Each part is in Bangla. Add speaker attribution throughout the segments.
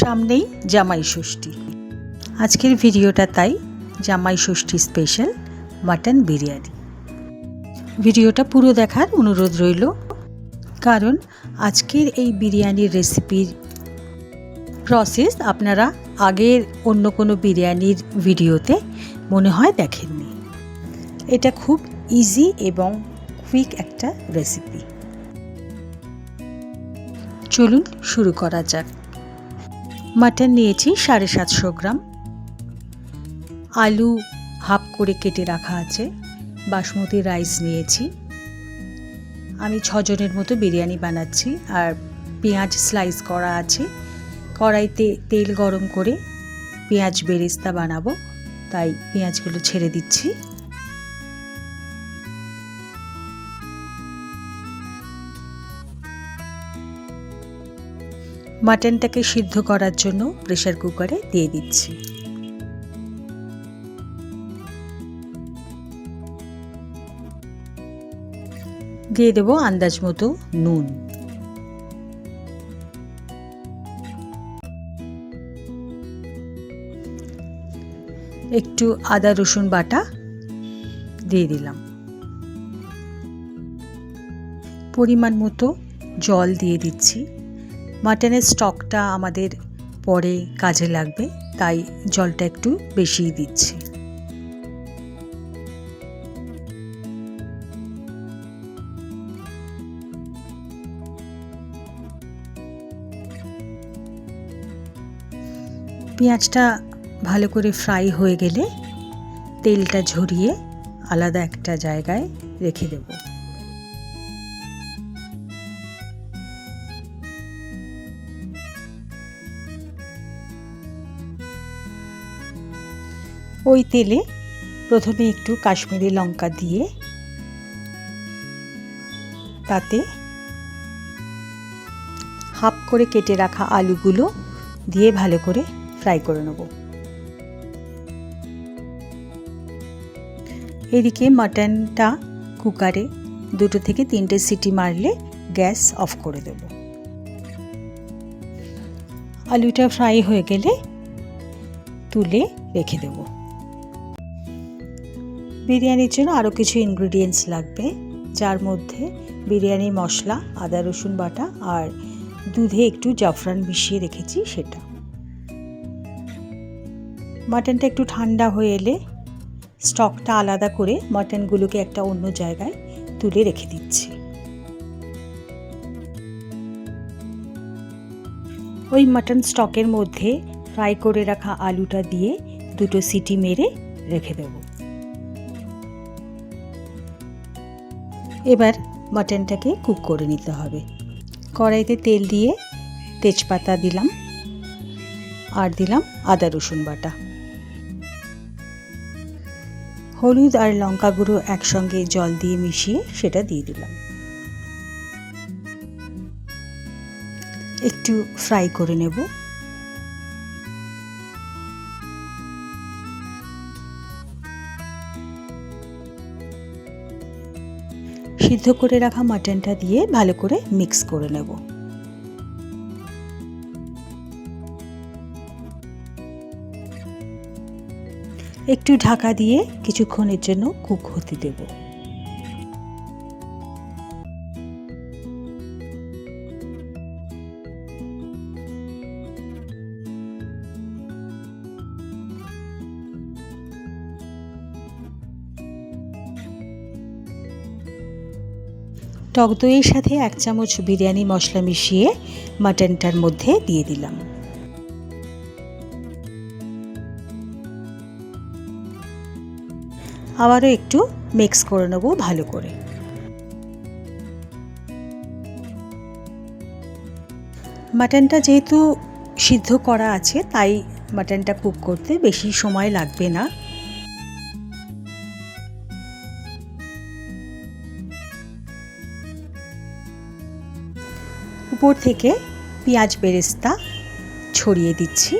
Speaker 1: সামনেই জামাই ষষ্ঠী। আজকের ভিডিওটা তাই জামাই ষষ্ঠী স্পেশাল মাটন বিরিয়ানি। ভিডিওটা পুরো দেখার অনুরোধ রইল, কারণ আজকের এই বিরিয়ানির রেসিপির প্রসেস আপনারা আগের অন্য কোনো বিরিয়ানির ভিডিওতে মনে হয় দেখেননি। এটা খুব ইজি এবং কুইক একটা রেসিপি। চলুন শুরু করা যাক। মাটন নিয়েছি 750 গ্রাম, আলু হাফ করে কেটে রাখা আছে, বাসমতি রাইস নিয়েছি। আমি 6 জনের মতো বিরিয়ানি বানাচ্ছি। আর পেঁয়াজ স্লাইস করা আছে। কড়াইতে তেল গরম করে পেঁয়াজ বেরেস্তা বানাবো, তাই পেঁয়াজগুলো ছেড়ে দিচ্ছি। মাটনটাকে সিদ্ধ করার জন্য প্রেসার কুকারে দিয়ে দিচ্ছি। দিয়ে দেবো আন্দাজ মতো নুন। একটু আদা রসুন বাটা দিয়ে দিলাম। পরিমাণ মতো জল দিয়ে দিচ্ছি। মাটনের স্টকটা আমাদের পরে কাজে লাগবে, তাই জলটা একটু বেশিই দিচ্ছি। পেঁয়াজটা ভালো করে ফ্রাই হয়ে গেলে তেলটা ঝরিয়ে আলাদা একটা জায়গায় রেখে দেব। ওই তেলে প্রথমে একটু কাশ্মীরি লঙ্কা দিয়ে তাতে হাফ করে কেটে রাখা আলুগুলো দিয়ে ভালো করে ফ্রাই করে নেব। এদিকে মাটনটা কুকারে 2 থেকে 3টে সিটি মারলে গ্যাস অফ করে দেব। আলুটা ফ্রাই হয়ে গেলে তুলে রেখে দেব। বিরিয়ানির জন্য আরও কিছু ইনগ্রিডিয়েন্টস লাগবে, যার মধ্যে বিরিয়ানি মশলা, আদা রসুন বাটা আর দুধে একটু জাফরান মিশিয়ে রেখেছি সেটা। মাটনটা একটু ঠান্ডা হয়ে এলে স্টকটা আলাদা করে মাটনগুলোকে একটা অন্য জায়গায় তুলে রেখে দিচ্ছি। ওই মাটন স্টকের মধ্যে ফ্রাই করে রাখা আলুটা দিয়ে 2টো সিটি মেরে রেখে দেব। এবার মাটনটাকে কুক করে নিতে হবে। কড়াইতে তেল দিয়ে তেজপাতা দিলাম আর দিলাম আদা রসুন বাটা। হলুদ আর লঙ্কা গুঁড়ো একসঙ্গে জল দিয়ে মিশিয়ে সেটা দিয়ে দিলাম। একটু ফ্রাই করে নেব। সিদ্ধ করে রাখা মাটনটা দিয়ে ভালো করে মিক্স করে নেব। একটু ঢাকা দিয়ে কিছুক্ষণের জন্য কুক হতে দেব। টক দইয়ের সাথে 1 চামচ বিরিয়ানি মশলা মিশিয়ে মাটনটার মধ্যে দিয়ে দিলাম। আবারও একটু মিক্স করে নেব ভালো করে। মাটনটা যেহেতু সিদ্ধ করা আছে, তাই মাটনটা কুক করতে বেশি সময় লাগবে না। উপর থেকে পেঁয়াজ বেরেস্তা ছড়িয়ে দিচ্ছি।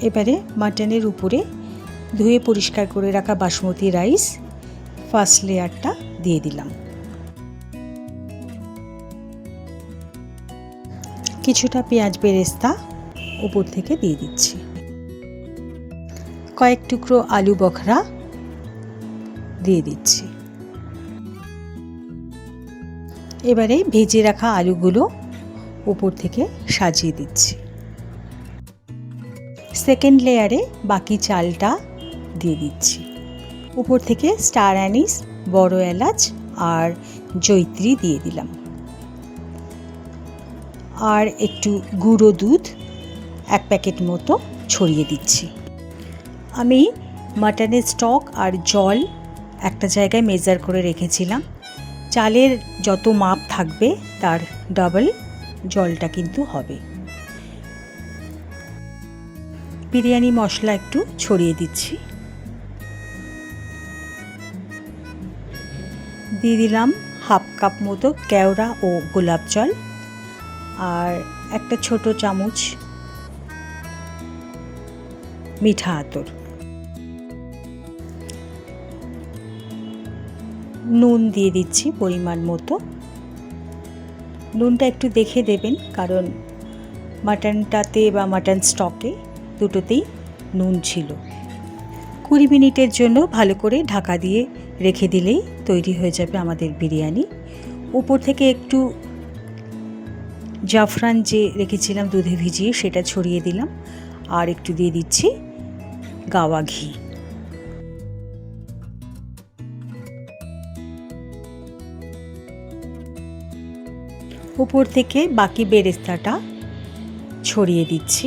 Speaker 1: এবারে মাটনের উপরে ধুয়ে পরিষ্কার করে রাখা বাসমতি রাইস ফার্স্ট লেয়ারটা দিয়ে দিলাম। কিছুটা পেঁয়াজ বেরেস্তা উপর থেকে দিয়ে দিচ্ছি। কয়েক টুকরো আলু বখরা দিয়ে দিচ্ছি। এবারে ভেজে রাখা আলুগুলো উপর থেকে সাজিয়ে দিচ্ছি। সেকেন্ড লেয়ারে বাকি চালটা দিয়ে দিচ্ছি। উপর থেকে স্টার অ্যানিস, বড় এলাচ আর জয়িত্রী দিয়ে দিলাম। আর একটু গুঁড়ো দুধ 1 প্যাকেট মতো ছড়িয়ে দিচ্ছি। আমি মাটনের স্টক আর জল একটা জায়গায় মেজার করে রেখেছিলাম। চালের যত মাপ থাকবে তার ডাবল জলটা কিন্তু হবে। বিরিয়ানি মশলা একটু ছড়িয়ে দিচ্ছি। দিয়ে দিলাম 1/2 কাপ মতো কেওড়া ও গোলাপ জল আর একটা ছোট চামচ মিঠা আতর। নুন দিয়ে দিচ্ছি পরিমাণ মতো। নুনটা একটু দেখে দেবেন, কারণ মাটনটাতে বা মাটন স্টকে দুটোতেই নুন ছিল। 20 মিনিটের জন্য ভালো করে ঢাকা দিয়ে রেখে দিলেই তৈরি হয়ে যাবে আমাদের বিরিয়ানি। উপর থেকে একটু জাফরান যে রেখেছিলাম দুধে ভিজিয়ে সেটা ছড়িয়ে দিলাম আর একটু দিয়ে দিচ্ছি গাওয়া ঘি। উপর থেকে বাকি বেরেস্তাটা ছড়িয়ে দিচ্ছি।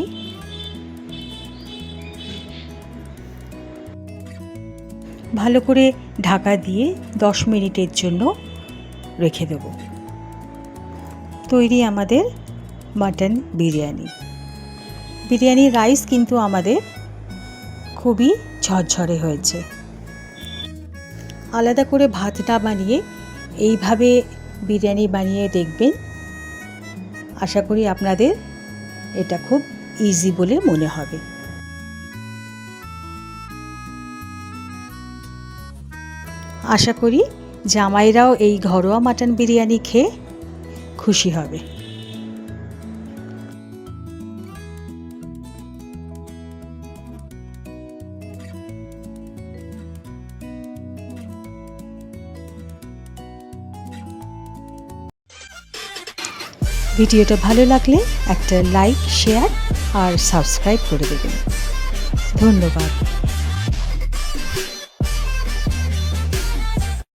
Speaker 1: ভালো করে ঢাকা দিয়ে 10 মিনিটের জন্য রেখে দেব। তৈরি আমাদের মাটন বিরিয়ানি। বিরিয়ানির রাইস কিন্তু আমাদের খুবই ঝরঝরে হয়েছে। আলাদা করে ভাত না বানিয়ে এইভাবে বিরিয়ানি বানিয়ে দেখবেন। আশা করি আপনাদের এটা খুব ইজি বলে মনে হবে। আশা করি জামাইরাও এই ঘরোয়া মাটন বিরিয়ানি খেয়ে খুশি হবে। ভিডিওটা ভালো লাগলে একটা লাইক, শেয়ার আর সাবস্ক্রাইব করে দেবেন। ধন্যবাদ।